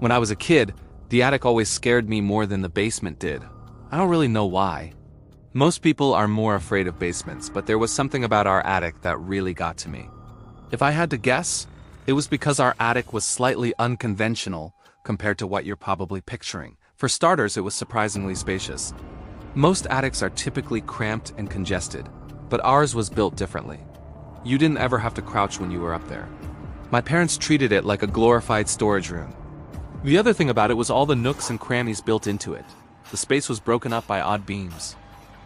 When I was a kid, the attic always scared me more than the basement did. I don't really know why. Most people are more afraid of basements, but there was something about our attic that really got to me. If I had to guess, it was because our attic was slightly unconventional compared to what you're probably picturing. For starters, it was surprisingly spacious. Most attics are typically cramped and congested, but ours was built differently. You didn't ever have to crouch when you were up there. My parents treated it like a glorified storage room. The other thing about it was all the nooks and crannies built into it. The space was broken up by odd beams.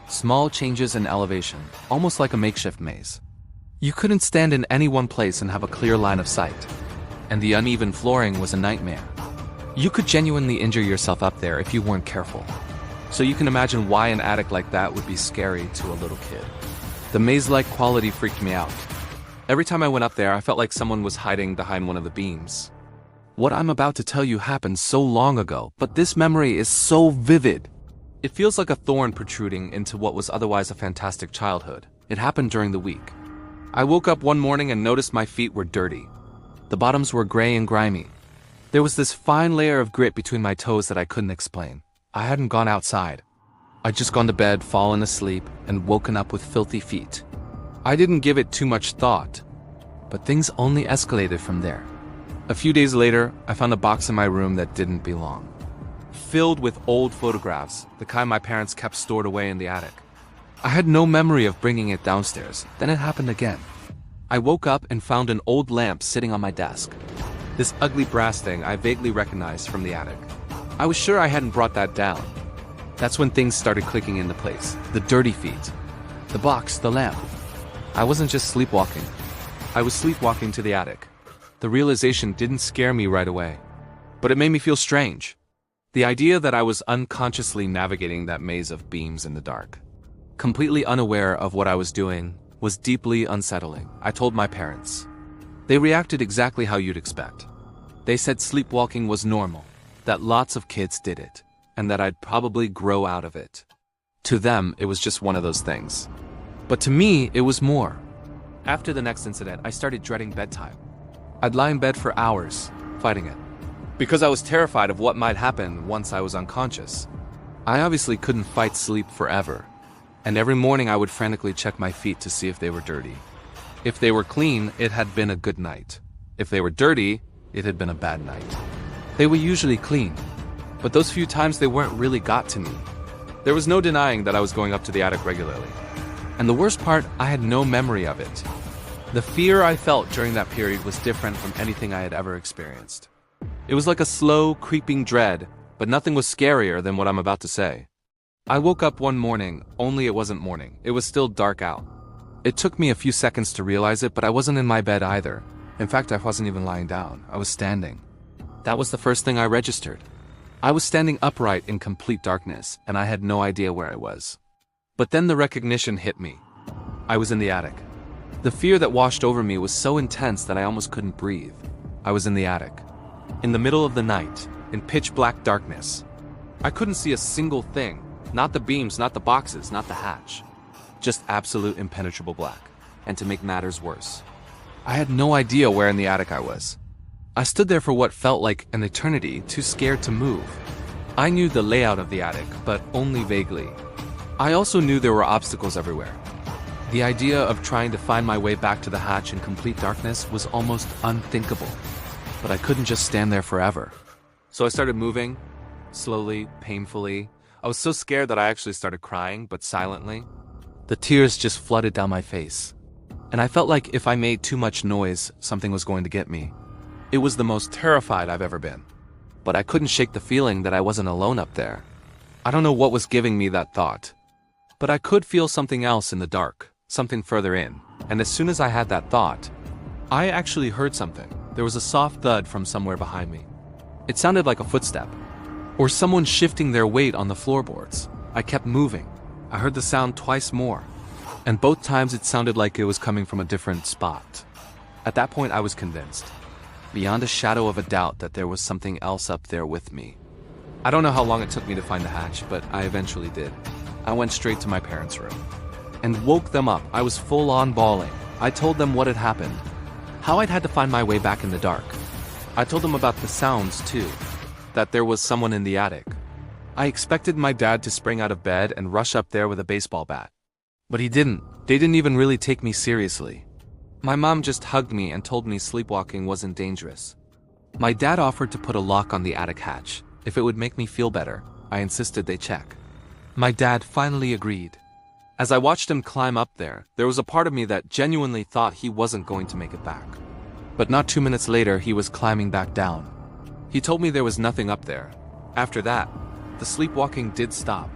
Small changes in elevation, almost like a makeshift maze. You couldn't stand in any one place and have a clear line of sight. And the uneven flooring was a nightmare. You could genuinely injure yourself up there if you weren't careful. So you can imagine why an attic like that would be scary to a little kid. The maze-like quality freaked me out. Every time I went up there, I felt like someone was hiding behind one of the beams. What I'm about to tell you happened so long ago, but this memory is so vivid. It feels like a thorn protruding into what was otherwise a fantastic childhood. It happened during the week. I woke up one morning and noticed my feet were dirty. The bottoms were gray and grimy. There was this fine layer of grit between my toes that I couldn't explain. I hadn't gone outside. I'd just gone to bed, fallen asleep, and woken up with filthy feet. I didn't give it too much thought, but things only escalated from there. A few days later, I found a box in my room that didn't belong. Filled with old photographs, the kind my parents kept stored away in the attic. I had no memory of bringing it downstairs. Then it happened again. I woke up and found an old lamp sitting on my desk. This ugly brass thing I vaguely recognized from the attic. I was sure I hadn't brought that down. That's when things started clicking into place. The dirty feet. The box, the lamp. I wasn't just sleepwalking. I was sleepwalking to the attic. The realization didn't scare me right away, but it made me feel strange. The idea that I was unconsciously navigating that maze of beams in the dark, completely unaware of what I was doing, was deeply unsettling. I told my parents. They reacted exactly how you'd expect. They said sleepwalking was normal, that lots of kids did it, and that I'd probably grow out of it. To them, it was just one of those things. But to me, it was more. After the next incident, I started dreading bedtime. I'd lie in bed for hours, fighting it, because I was terrified of what might happen once I was unconscious. I obviously couldn't fight sleep forever, and every morning I would frantically check my feet to see if they were dirty. If they were clean, it had been a good night. If they were dirty, it had been a bad night. They were usually clean, but those few times they weren't really got to me. There was no denying that I was going up to the attic regularly. And the worst part, I had no memory of it. The fear I felt during that period was different from anything I had ever experienced. It was like a slow, creeping dread, but nothing was scarier than what I'm about to say. I woke up one morning, only it wasn't morning. It was still dark out. It took me a few seconds to realize it, but I wasn't in my bed either. In fact, I wasn't even lying down. I was standing. That was the first thing I registered. I was standing upright in complete darkness, and I had no idea where I was. But then the recognition hit me. I was in the attic. The fear that washed over me was so intense that I almost couldn't breathe. I was in the attic, in the middle of the night, in pitch black darkness. I couldn't see a single thing, not the beams, not the boxes, not the hatch. Just absolute impenetrable black. And to make matters worse, I had no idea where in the attic I was. I stood there for what felt like an eternity, too scared to move. I knew the layout of the attic, but only vaguely. I also knew there were obstacles everywhere. The idea of trying to find my way back to the hatch in complete darkness was almost unthinkable. But I couldn't just stand there forever. So I started moving, slowly, painfully. I was so scared that I actually started crying, but silently. The tears just flooded down my face. And I felt like if I made too much noise, something was going to get me. It was the most terrified I've ever been. But I couldn't shake the feeling that I wasn't alone up there. I don't know what was giving me that thought. But I could feel something else in the dark. Something further in, and as soon as I had that thought, I actually heard something. There was a soft thud from somewhere behind me. It sounded like a footstep, or someone shifting their weight on the floorboards. I kept moving. I heard the sound twice more, and both times it sounded like it was coming from a different spot. At that point I was convinced, beyond a shadow of a doubt, that there was something else up there with me. I don't know how long it took me to find the hatch, but I eventually did. I went straight to my parents' room and woke them up. I was full on bawling. I told them what had happened, how I'd had to find my way back in the dark. I told them about the sounds too. that there was someone in the attic. I expected my dad to spring out of bed and rush up there with a baseball bat. But he didn't. They didn't even really take me seriously. My mom just hugged me and told me sleepwalking wasn't dangerous. My dad offered to put a lock on the attic hatch. If it would make me feel better, I insisted they check. My dad finally agreed. As I watched him climb up there was a part of me that genuinely thought he wasn't going to make it back. But not 2 minutes later, he was climbing back down. He told me there was nothing up there. After that, the sleepwalking did stop.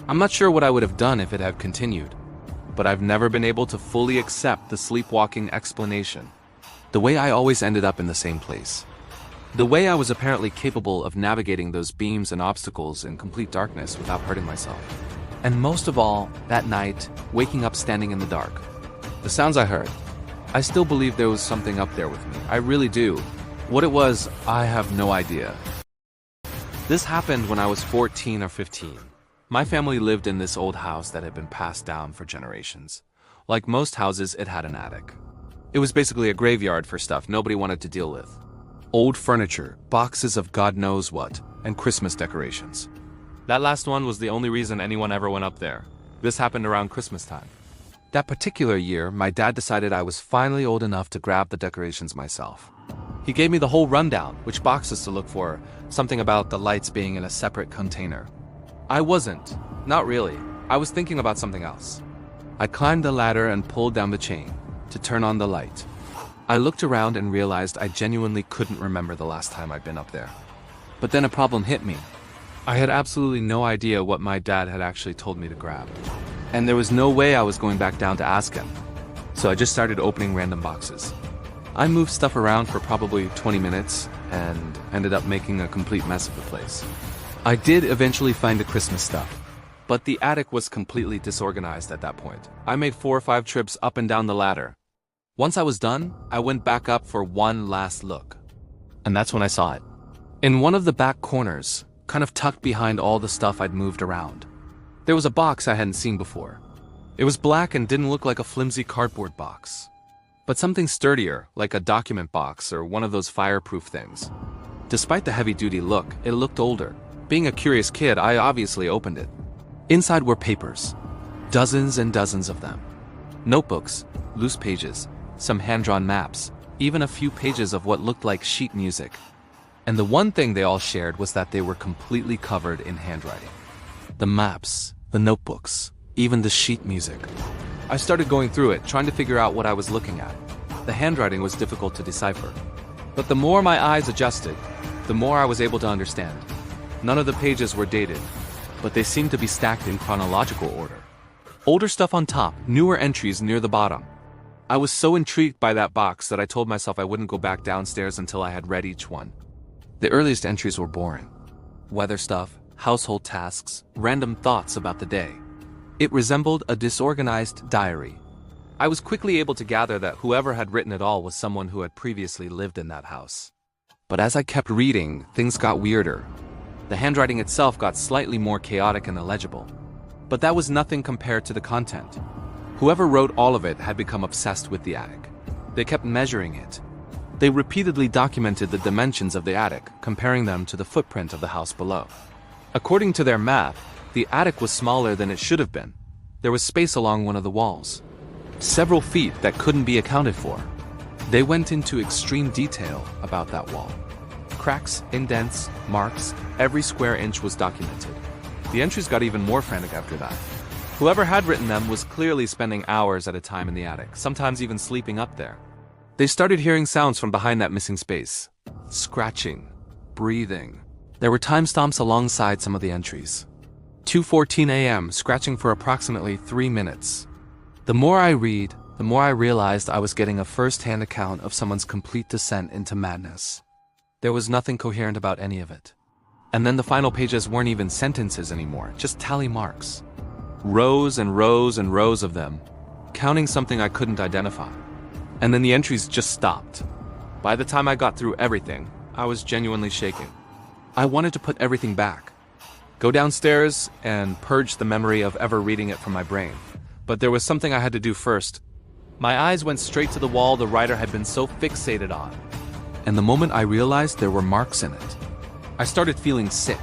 I'm not sure what I would have done if it had continued, but I've never been able to fully accept the sleepwalking explanation. The way I always ended up in the same place. The way I was apparently capable of navigating those beams and obstacles in complete darkness without hurting myself. And most of all, that night, waking up standing in the dark. The sounds I heard. I still believe there was something up there with me. I really do. What it was, I have no idea. This happened when I was 14 or 15. My family lived in this old house that had been passed down for generations. Like most houses, it had an attic. It was basically a graveyard for stuff nobody wanted to deal with. Old furniture, boxes of God knows what, and Christmas decorations. That last one was the only reason anyone ever went up there. This happened around Christmas time. That particular year, my dad decided I was finally old enough to grab the decorations myself. He gave me the whole rundown, which boxes to look for, something about the lights being in a separate container. I wasn't. Not really. I was thinking about something else. I climbed the ladder and pulled down the chain to turn on the light. I looked around and realized I genuinely couldn't remember the last time I'd been up there. But then a problem hit me. I had absolutely no idea what my dad had actually told me to grab. And there was no way I was going back down to ask him. So I just started opening random boxes. I moved stuff around for probably 20 minutes and ended up making a complete mess of the place. I did eventually find the Christmas stuff, but the attic was completely disorganized at that point. I made 4 or 5 trips up and down the ladder. Once I was done, I went back up for one last look. And that's when I saw it. In one of the back corners, kind of tucked behind all the stuff I'd moved around, there was a box I hadn't seen before. It was black and didn't look like a flimsy cardboard box, but something sturdier, like a document box or one of those fireproof things. Despite the heavy-duty look, it looked older. Being a curious kid, I obviously opened it. Inside were papers. Dozens and dozens of them. Notebooks, loose pages, some hand-drawn maps, even a few pages of what looked like sheet music. And the one thing they all shared was that they were completely covered in handwriting. The maps, the notebooks, even the sheet music. I started going through it, trying to figure out what I was looking at. The handwriting was difficult to decipher. But the more my eyes adjusted, the more I was able to understand. None of the pages were dated, but they seemed to be stacked in chronological order. Older stuff on top, newer entries near the bottom. I was so intrigued by that box that I told myself I wouldn't go back downstairs until I had read each one. The earliest entries were boring. Weather stuff, household tasks, random thoughts about the day. It resembled a disorganized diary. I was quickly able to gather that whoever had written it all was someone who had previously lived in that house. But as I kept reading, things got weirder. The handwriting itself got slightly more chaotic and illegible. But that was nothing compared to the content. Whoever wrote all of it had become obsessed with the attic. They kept measuring it. They repeatedly documented the dimensions of the attic, comparing them to the footprint of the house below. According to their math, the attic was smaller than it should have been. There was space along one of the walls. Several feet that couldn't be accounted for. They went into extreme detail about that wall. Cracks, indents, marks, every square inch was documented. The entries got even more frantic after that. Whoever had written them was clearly spending hours at a time in the attic, sometimes even sleeping up there. They started hearing sounds from behind that missing space. Scratching, breathing. There were timestamps alongside some of the entries. 2:14 a.m., scratching for approximately 3 minutes. The more I read, the more I realized I was getting a first-hand account of someone's complete descent into madness. There was nothing coherent about any of it. And then the final pages weren't even sentences anymore, just tally marks. Rows and rows and rows of them, counting something I couldn't identify. And then the entries just stopped. By the time I got through everything, I was genuinely shaking. I wanted to put everything back. Go downstairs and purge the memory of ever reading it from my brain. But there was something I had to do first. My eyes went straight to the wall the writer had been so fixated on. And the moment I realized there were marks in it. I started feeling sick.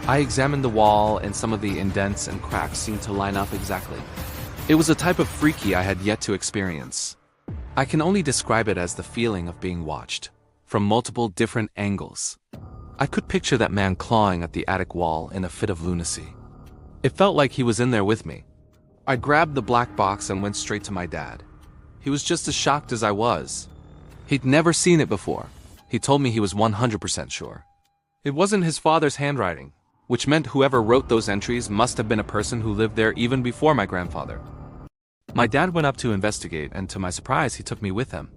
I examined the wall and some of the indents and cracks seemed to line up exactly. It was a type of freaky I had yet to experience. I can only describe it as the feeling of being watched, from multiple different angles. I could picture that man clawing at the attic wall in a fit of lunacy. It felt like he was in there with me. I grabbed the black box and went straight to my dad. He was just as shocked as I was. He'd never seen it before. He told me he was 100% sure. It wasn't his father's handwriting, which meant whoever wrote those entries must have been a person who lived there even before my grandfather. My dad went up to investigate, and to my surprise, he took me with him.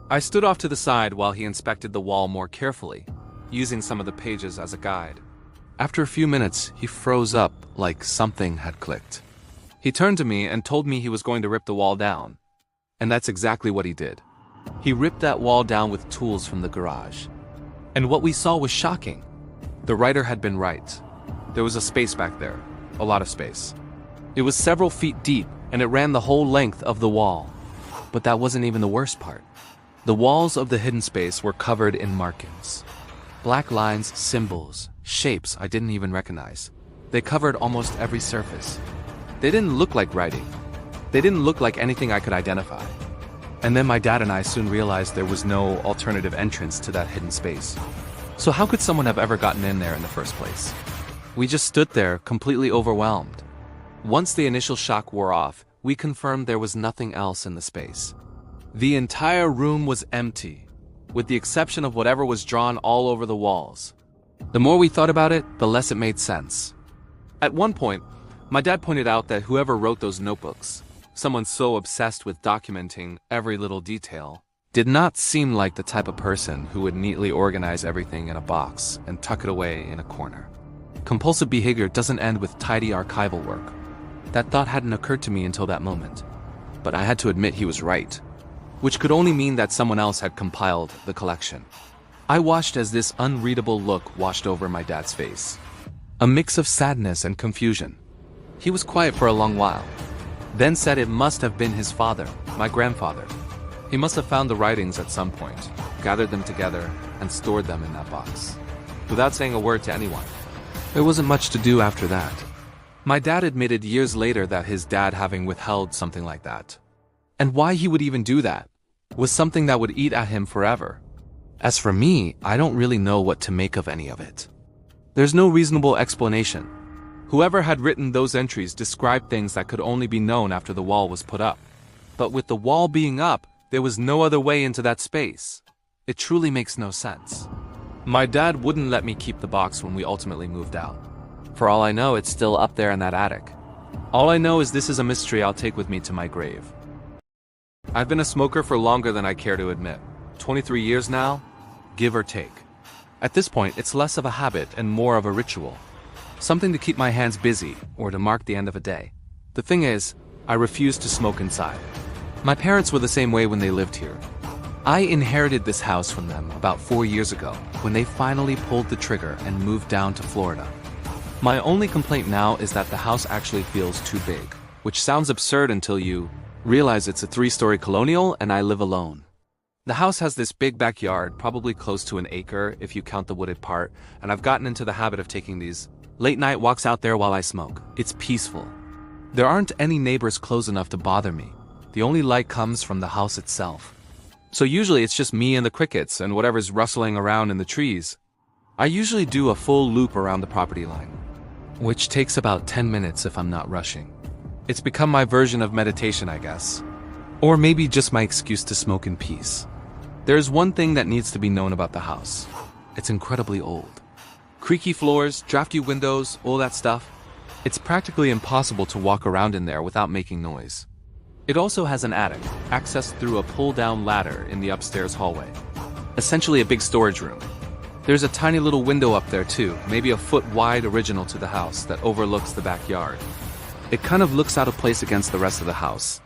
I stood off to the side while he inspected the wall more carefully, using some of the pages as a guide. After a few minutes, he froze up like something had clicked. He turned to me and told me he was going to rip the wall down. And that's exactly what he did. He ripped that wall down with tools from the garage. And what we saw was shocking. The writer had been right. There was a space back there, a lot of space. It was several feet deep, and it ran the whole length of the wall. But that wasn't even the worst part. The walls of the hidden space were covered in markings. Black lines, symbols, shapes I didn't even recognize. They covered almost every surface. They didn't look like writing. They didn't look like anything I could identify. And then my dad and I soon realized there was no alternative entrance to that hidden space. So how could someone have ever gotten in there in the first place? We just stood there, completely overwhelmed. Once the initial shock wore off, we confirmed there was nothing else in the space. The entire room was empty, with the exception of whatever was drawn all over the walls. The more we thought about it, the less it made sense. At one point, my dad pointed out that whoever wrote those notebooks, someone so obsessed with documenting every little detail, did not seem like the type of person who would neatly organize everything in a box and tuck it away in a corner. Compulsive behavior doesn't end with tidy archival work. That thought hadn't occurred to me until that moment. But I had to admit he was right, which could only mean that someone else had compiled the collection. I watched as this unreadable look washed over my dad's face. A mix of sadness and confusion. He was quiet for a long while, then said it must have been his father, my grandfather. He must have found the writings at some point, gathered them together, and stored them in that box, without saying a word to anyone. There wasn't much to do after that. My dad admitted years later that his dad having withheld something like that, and why he would even do that, was something that would eat at him forever. As for me, I don't really know what to make of any of it. There's no reasonable explanation. Whoever had written those entries described things that could only be known after the wall was put up. But with the wall being up, there was no other way into that space. It truly makes no sense. My dad wouldn't let me keep the box when we ultimately moved out. For all I know, it's still up there in that attic. All I know is this is a mystery I'll take with me to my grave. I've been a smoker for longer than I care to admit. 23 years now, give or take. At this point, it's less of a habit and more of a ritual. Something to keep my hands busy or to mark the end of a day. The thing is, I refuse to smoke inside. My parents were the same way when they lived here. I inherited this house from them about 4 years ago when they finally pulled the trigger and moved down to Florida. My only complaint now is that the house actually feels too big, which sounds absurd until you realize it's a 3-story colonial and I live alone. The house has this big backyard, probably close to an acre if you count the wooded part, and I've gotten into the habit of taking these late-night walks out there while I smoke. It's peaceful. There aren't any neighbors close enough to bother me. The only light comes from the house itself. So usually it's just me and the crickets and whatever's rustling around in the trees. I usually do a full loop around the property line, which takes about 10 minutes if I'm not rushing. It's become my version of meditation, I guess. Or maybe just my excuse to smoke in peace. There's one thing that needs to be known about the house. It's incredibly old. Creaky floors, drafty windows, all that stuff. It's practically impossible to walk around in there without making noise. It also has an attic, accessed through a pull-down ladder in the upstairs hallway. Essentially a big storage room. There's a tiny little window up there too, maybe a foot wide original to the house that overlooks the backyard. It kind of looks out of place against the rest of the house.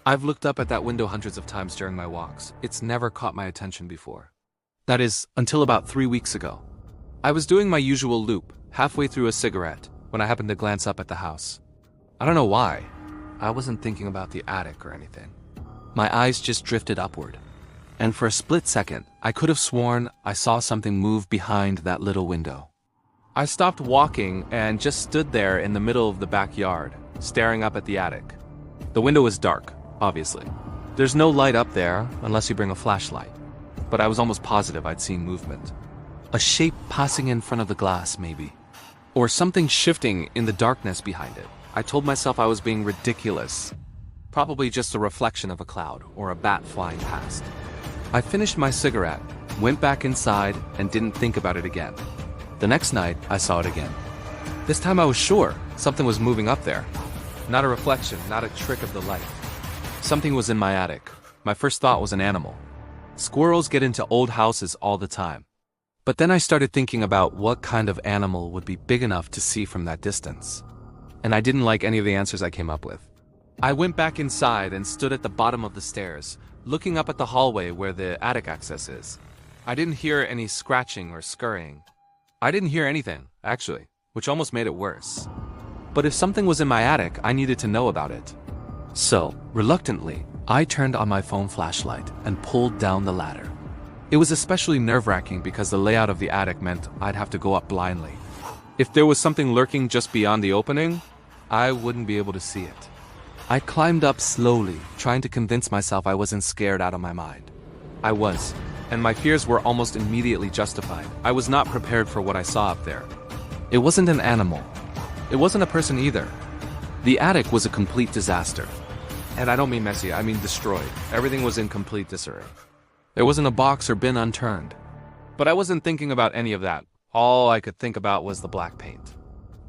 I've looked up at that window hundreds of times during my walks. It's never caught my attention before. That is, until about 3 weeks ago. I was doing my usual loop, halfway through a cigarette, when I happened to glance up at the house. I don't know why. I wasn't thinking about the attic or anything. My eyes just drifted upward. and for a split second, I could have sworn I saw something move behind that little window. I stopped walking and just stood there in the middle of the backyard, staring up at the attic. The window was dark, obviously. There's no light up there unless you bring a flashlight. But I was almost positive I'd seen movement. A shape passing in front of the glass, maybe. Or something shifting in the darkness behind it. I told myself I was being ridiculous. Probably just a reflection of a cloud or a bat flying past. I finished my cigarette, went back inside, and didn't think about it again. The next night, I saw it again. This time I was sure something was moving up there. Not a reflection, not a trick of the light. Something was in my attic. My first thought was an animal. Squirrels get into old houses all the time. But then I started thinking about what kind of animal would be big enough to see from that distance. And I didn't like any of the answers I came up with. I went back inside and stood at the bottom of the stairs, looking up at the hallway where the attic access is. I didn't hear any scratching or scurrying. I didn't hear anything, actually, which almost made it worse. But if something was in my attic, I needed to know about it. So, reluctantly, I turned on my phone flashlight and pulled down the ladder. It was especially nerve-wracking because the layout of the attic meant I'd have to go up blindly. If there was something lurking just beyond the opening, I wouldn't be able to see it. I climbed up slowly, trying to convince myself I wasn't scared out of my mind. I was, and my fears were almost immediately justified. I was not prepared for what I saw up there. It wasn't an animal. It wasn't a person either. The attic was a complete disaster. And I don't mean messy, I mean destroyed. Everything was in complete disarray. There wasn't a box or bin unturned. But I wasn't thinking about any of that. All I could think about was the black paint.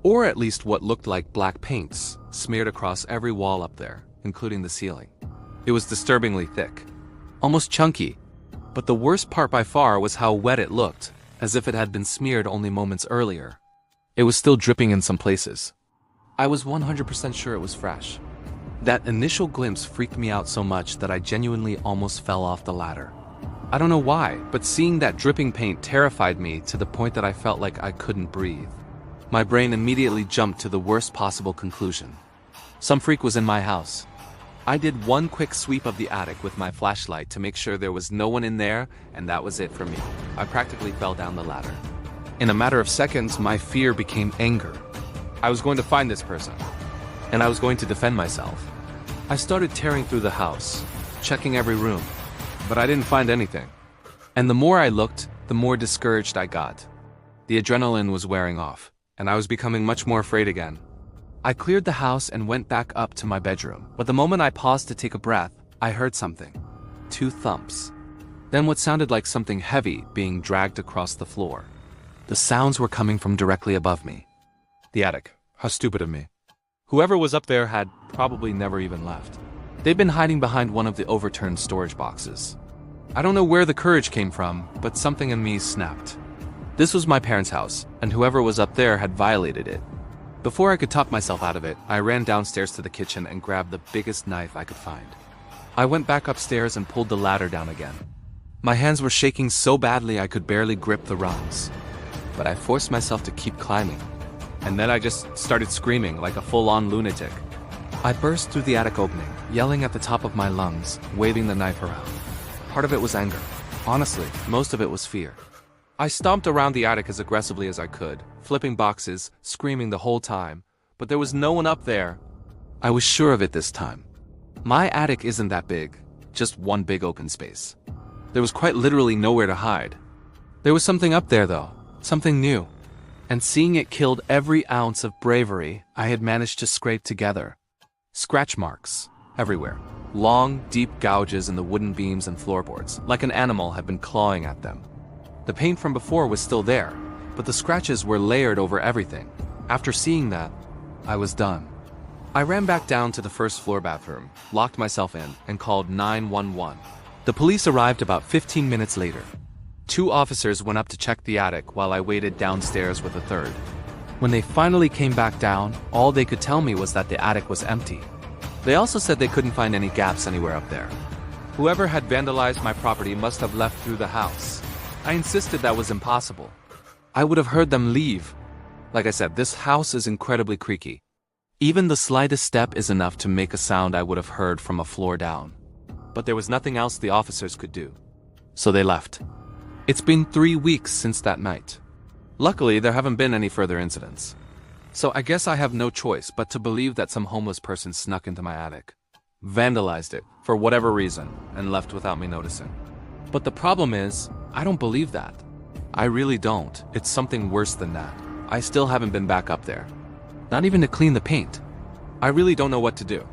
Or at least what looked like black paints, smeared across every wall up there, including the ceiling. It was disturbingly thick. Almost chunky. But the worst part by far was how wet it looked, as if it had been smeared only moments earlier. It was still dripping in some places. I was 100% sure it was fresh. That initial glimpse freaked me out so much that I genuinely almost fell off the ladder. I don't know why, but seeing that dripping paint terrified me to the point that I felt like I couldn't breathe. My brain immediately jumped to the worst possible conclusion. Some freak was in my house. I did one quick sweep of the attic with my flashlight to make sure there was no one in there, and that was it for me. I practically fell down the ladder. In a matter of seconds, my fear became anger. I was going to find this person, and I was going to defend myself. I started tearing through the house, checking every room, but I didn't find anything. And the more I looked, the more discouraged I got. The adrenaline was wearing off, and I was becoming much more afraid again. I cleared the house and went back up to my bedroom, but the moment I paused to take a breath, I heard something. 2 thumps. Then what sounded like something heavy being dragged across the floor. The sounds were coming from directly above me. The attic. How stupid of me. Whoever was up there had probably never even left. They'd been hiding behind one of the overturned storage boxes. I don't know where the courage came from, but something in me snapped. This was my parents' house, and whoever was up there had violated it. Before I could talk myself out of it, I ran downstairs to the kitchen and grabbed the biggest knife I could find. I went back upstairs and pulled the ladder down again. My hands were shaking so badly I could barely grip the rungs. But I forced myself to keep climbing. And then I just started screaming like a full-on lunatic. I burst through the attic opening, yelling at the top of my lungs, waving the knife around. Part of it was anger. Honestly, most of it was fear. I stomped around the attic as aggressively as I could, flipping boxes, screaming the whole time, but there was no one up there. I was sure of it this time. My attic isn't that big, just one big open space. There was quite literally nowhere to hide. There was something up there though, something new. And seeing it killed every ounce of bravery I had managed to scrape together. Scratch marks everywhere. Long, deep gouges in the wooden beams and floorboards, like an animal had been clawing at them. The paint from before was still there, but the scratches were layered over everything. After seeing that, I was done. I ran back down to the first floor bathroom, locked myself in, and called 911. The police arrived about 15 minutes later. 2 officers went up to check the attic while I waited downstairs with a third. When they finally came back down, all they could tell me was that the attic was empty. They also said they couldn't find any gaps anywhere up there. Whoever had vandalized my property must have left through the house. I insisted that was impossible. I would have heard them leave. Like I said, this house is incredibly creaky. Even the slightest step is enough to make a sound I would have heard from a floor down. But there was nothing else the officers could do. So they left. It's been 3 weeks since that night. Luckily, there haven't been any further incidents. So I guess I have no choice but to believe that some homeless person snuck into my attic, vandalized it for whatever reason, and left without me noticing. But the problem is, I don't believe that. I really don't. It's something worse than that. I still haven't been back up there. Not even to clean the paint. I really don't know what to do.